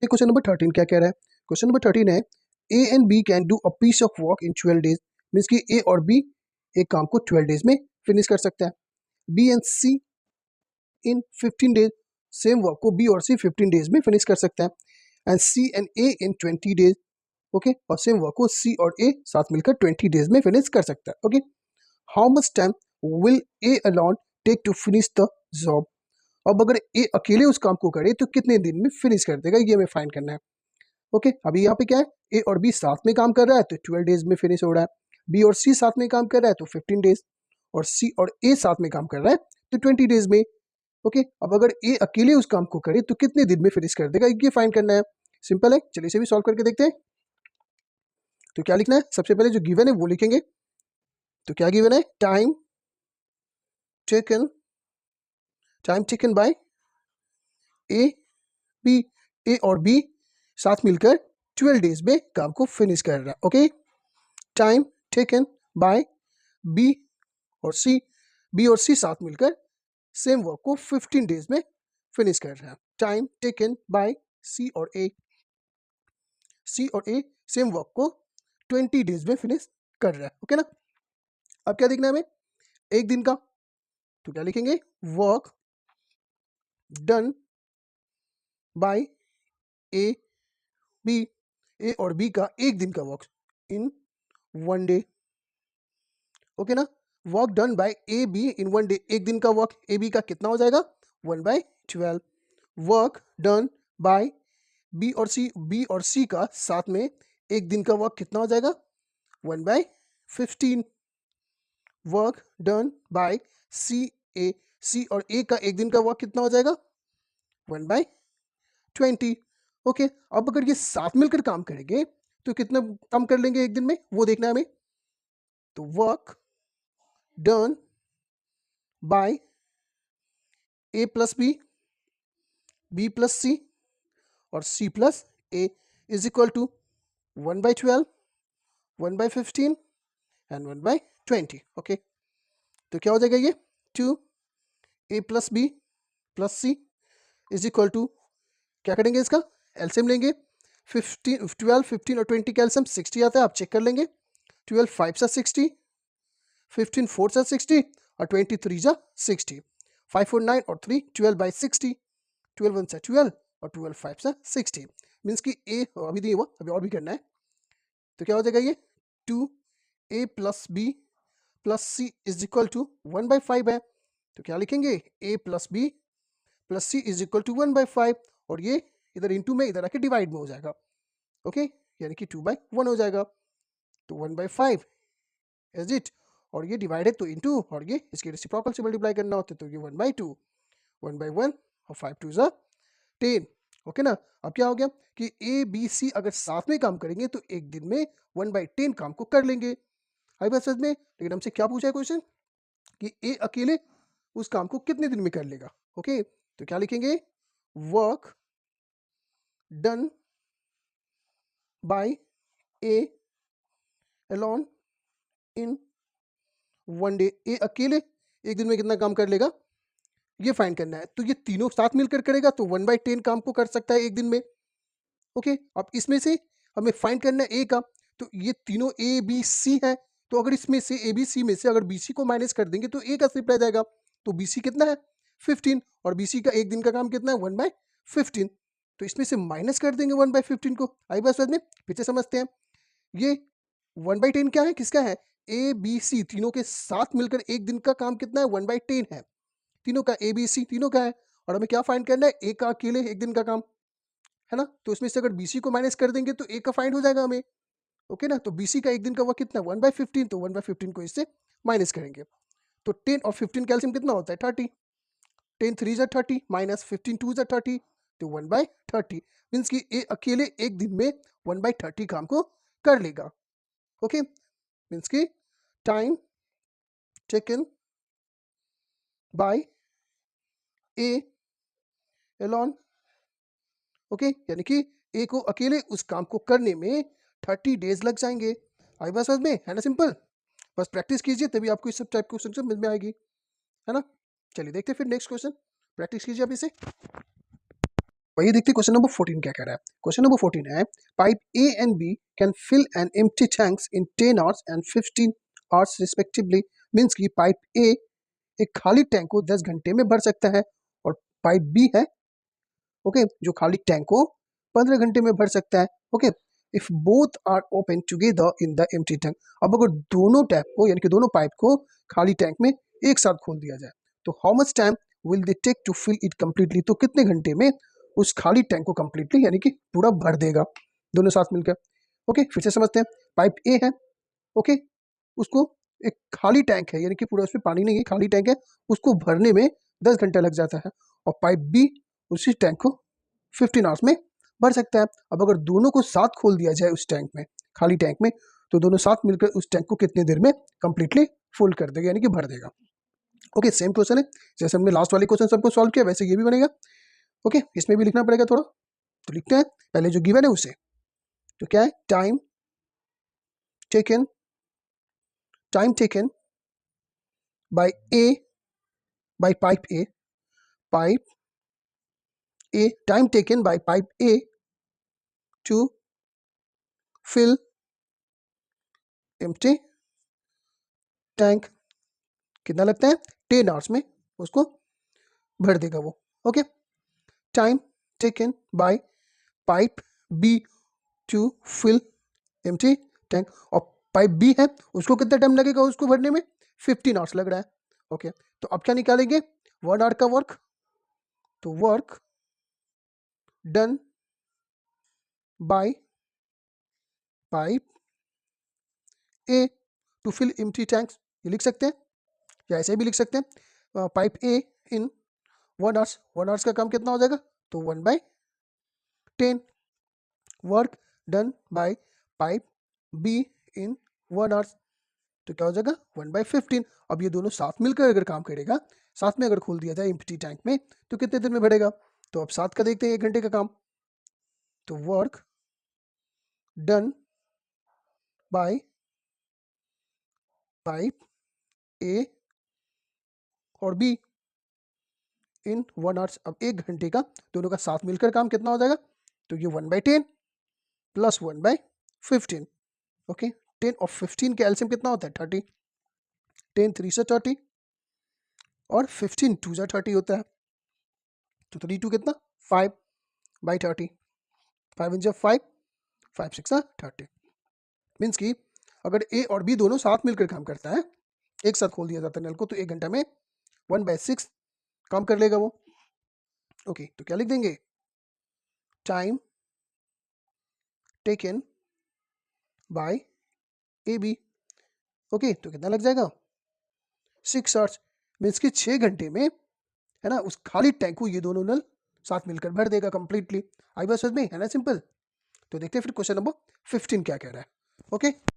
Question number 13 क्या कह रहा है? क्वेश्चन नंबर 13 है A and B can do a piece of work in 12 days. Means कि ए और बी एक काम को 12 डेज में फिनिश कर सकता है। B and C in 15 days, same work को बी और सी 15 डेज में फिनिश कर सकता है। And C and A in 20 days, okay, और सेम वर्क को सी और ए साथ मिलकर 20 डेज में फिनिश कर सकता है। Okay, how much time will A alone take to finish the job? अब अगर ए अकेले उस काम को करे तो कितने दिन में फिनिश कर देगा, ये हमें फाइंड करना है। ओके, अभी यहाँ पे क्या है, ए और बी साथ में काम कर रहा है तो 12 डेज में फिनिश हो रहा है। बी और सी साथ में काम कर रहा है तो 15 डेज, और सी और ए साथ में काम कर रहा है तो 20 डेज में। ओके, अब अगर ए अकेले उस काम को करे तो कितने दिन में फिनिश कर देगा, ये फाइंड करना है। सिंपल है, चलिए इसे भी सॉल्व करके देखते हैं। तो क्या लिखना है, सबसे पहले जो गिवन है वो लिखेंगे। तो क्या गिवन है, time taken by A B, A और बी साथ मिलकर 12 डेज में काम को फिनिश कर रहा है। Okay, time taken by B और सी, बी और सी साथ मिलकर सेम वर्क को 15 डेज में फिनिश कर रहा है। टाइम टेकन बाय सी और ए, सी और ए सेम वर्क को 20 डेज में फिनिश कर रहा है। ओके ना, अब क्या देखना है हमें, एक दिन का। तो क्या लिखेंगे, work done by A B, A और बी का एक दिन का वर्क इन 1 डे। ओके ना, work done by A B in 1 day, एक दिन का वर्क ए बी का कितना हो जाएगा, 1/12। वर्क डन बाय बी और सी का साथ में एक दिन का वर्क कितना हो जाएगा, 1/15। वर्क डन बाय सी और ए का एक दिन का वर्क कितना हो जाएगा, 1/20। ओके, अब अगर ये साथ मिलकर काम करेंगे तो कितना काम कर लेंगे एक दिन में, वो देखना है हमें। तो work done by A plus B plus C और C plus A is equal to 1/12, 1/15 and 1/20। Okay, तो क्या हो जाएगा ये, 2 A plus B plus C is equal to, क्या करेंगे इसका एलसीएम लेंगे। 12, 15 और 20 का एलसीएम 60 आता है, आप चेक कर लेंगे। 12 5 सा 60, 15 4 सा 60 और 20 3 जा 60। 5 और 9 और 3 12/60, 12 1 सा 12 और 12 5 सा 60। मीन्स कि ए अभी नहीं हुआ, अभी और भी करना है। तो क्या हो जाएगा ये, 2 A plus C is equal to 1/5 है। तो क्या लिखेंगे, A plus B plus C is equal to 1/5, और ये इधर इंटू में इधर आके डिवाइड में हो जाएगा। ओके, यानी कि 2/1 हो जाएगा। तो 1/5 इज इट, और ये डिवाइड है तो इंटू, और ये इसके रेसिप्रोकल से मल्टीप्लाई करना होता है तो ये 1/2, 1/1 और 5 2 जा 10। ओके ना, अब क्या हो गया कि ए बी सी अगर साथ में काम करेंगे तो एक दिन में 1/10 काम को कर लेंगे। आई बात समझ में, लेकिन हमसे क्या पूछा है क्वेश्चन कि ए अकेले उस काम को कितने दिन में कर लेगा। ओके, तो क्या लिखेंगे, work done by A alone in 1 day, A अकेले एक दिन में कितना काम कर लेगा, ये फाइंड करना है। तो ये तीनों साथ मिलकर करेगा तो 1/10 काम को कर सकता है एक दिन में। ओके, अब इसमें से हमें फाइंड करना है ए का। तो ये तीनों ए बी सी है, तो अगर इसमें से ए बी सी में से अगर बी सी को माइनस कर देंगे तो ए का सिर्फ रह जाएगा। तो बी सी कितना है, 15, और बी सी का एक दिन का काम कितना है, 1/15। तो इसमें से माइनस कर देंगे 1/15 को। आई बात समझ में, फिर से समझते हैं। ये 1/10 क्या है, किसका है, ए बी सी तीनों के साथ मिलकर एक दिन का काम कितना है, 1/10 है। तीनों का ए बी सी तीनों का है, और हमें क्या फाइंड करना है, ए का अकेले एक दिन का काम है ना। तो इसमें से अगर बीसी को माइनस कर देंगे तो ए का फाइंड हो जाएगा हमें। ओके ना, तो बीसी का एक दिन का वर्क कितना, 1/15, तो 1/15 को इससे माइनस करेंगे तो 10 और 15 कैल्सियम कितना होता है, 30। 10 3 जा 30 माइनस 15 2 जा 30, तो 1/30 मीन्स कि ए अकेले एक दिन में 1/30 काम को कर लेगा। ओके, मीन्स कि time taken by A Elon, okay, यानी कि ए को अकेले उस काम को करने में 30 डेज लग जाएंगे। आई बात समझ में, है ना, सिंपल। बस प्रैक्टिस कीजिए तभी आपको इस सब टाइप क्वेश्चन समझ में आएगी, है ना। चलिए देखते हैं फिर नेक्स्ट क्वेश्चन, प्रैक्टिस कीजिए आप इसे। वही देखते हैं क्वेश्चन नंबर 14 क्या कह रहा है। क्वेश्चन नंबर 14 है pipe A and B can fill an empty tanks in 10 hours and 15 hours respectively. Means कि पाइप ए एक खाली टैंक को 10 घंटे में भर सकता है और पाइप बी है ओके जो खाली टैंक को 15 घंटे में भर सकता है okay. If both are open together in the empty tank, अब अगर दोनों टैप को यानी कि दोनों पाइप को खाली टैंक में एक साथ खोल दिया जाए तो how much time will they take to fill it completely, तो कितने घंटे में उस खाली टैंक को कंप्लीटली यानी कि पूरा भर देगा दोनों साथ मिलकर। ओके फिर से समझते हैं। पाइप ए है ओके, उसको एक खाली टैंक है यानी कि पूरा उसमें पानी नहीं है, खाली टैंक है, उसको भरने में 10 घंटा लग जाता है। और पाइप बी उसी टैंक को 15 आवर्स में भर सकता है। अब अगर दोनों को साथ खोल दिया जाए उस टैंक में, खाली टैंक में, तो दोनों साथ मिलकर उस टैंक को कितनी देर में कंप्लीटली फुल कर देगा यानी कि भर देगा। ओके सेम क्वेश्चन है, जैसे हमने लास्ट वाले क्वेश्चन सबको सॉल्व किया वैसे ये भी बनेगा। ओके इसमें भी लिखना पड़ेगा थोड़ा, तो लिखते हैं पहले जो गिवन है उसे। तो क्या है time taken by A by pipe A time taken by pipe A to fill empty tank कितना लगता है 10 आवर्स में उसको भर देगा वो okay. Time taken by pipe B to fill empty tank, और पाइप बी है उसको कितना टाइम लगेगा उसको भरने में 15 आवर्स लग रहा है ओके। तो अब क्या निकालेंगे 1 आवर का वर्क, तो work done by pipe A to fill empty tanks, ये लिख सकते हैं या ऐसे भी लिख सकते हैं पाइप ए इन 1 आवर्स। 1 आवर्स का काम कितना हो जाएगा तो 1/10 work done by pipe B in 1 hours, तो क्या हो जाएगा 1/15। अब ये दोनों साथ मिलकर अगर काम करेगा, साथ में अगर खोल दिया जाए एम्प्टी टैंक में, तो कितने देर में भरेगा। तो अब साथ का देखते हैं 1 घंटे का काम, तो वर्क डन बाय पाइप ए और बी इन 1 आवर्स। अब 1 घंटे का दोनों का साथ मिलकर काम कितना हो जाएगा, तो ये 1/10 प्लस 1/15 ओके। 10 और 15 का एलसीएम कितना होता है 30, 10 3 से 30 और 15 2 से 30 होता है, तो 3 2 कितना 5/30, 5 इन 5 5 6 30। मीन्स कि अगर ए और बी दोनों साथ मिलकर काम करता है, एक साथ खोल दिया जाता है नल को, तो 1 घंटा में 1/6 काम कर लेगा वो ओके। तो क्या लिख देंगे time taken by A B okay, तो कितना लग जाएगा 6 आवर्स। मीन्स कि 6 घंटे में है ना उस खाली टैंक को ये दोनों नल साथ मिलकर भर देगा कंप्लीटली। आई बात समझ में है ना सिंपल। तो देखते हैं फिर क्वेश्चन नंबर 15 क्या कह रहा है ओके।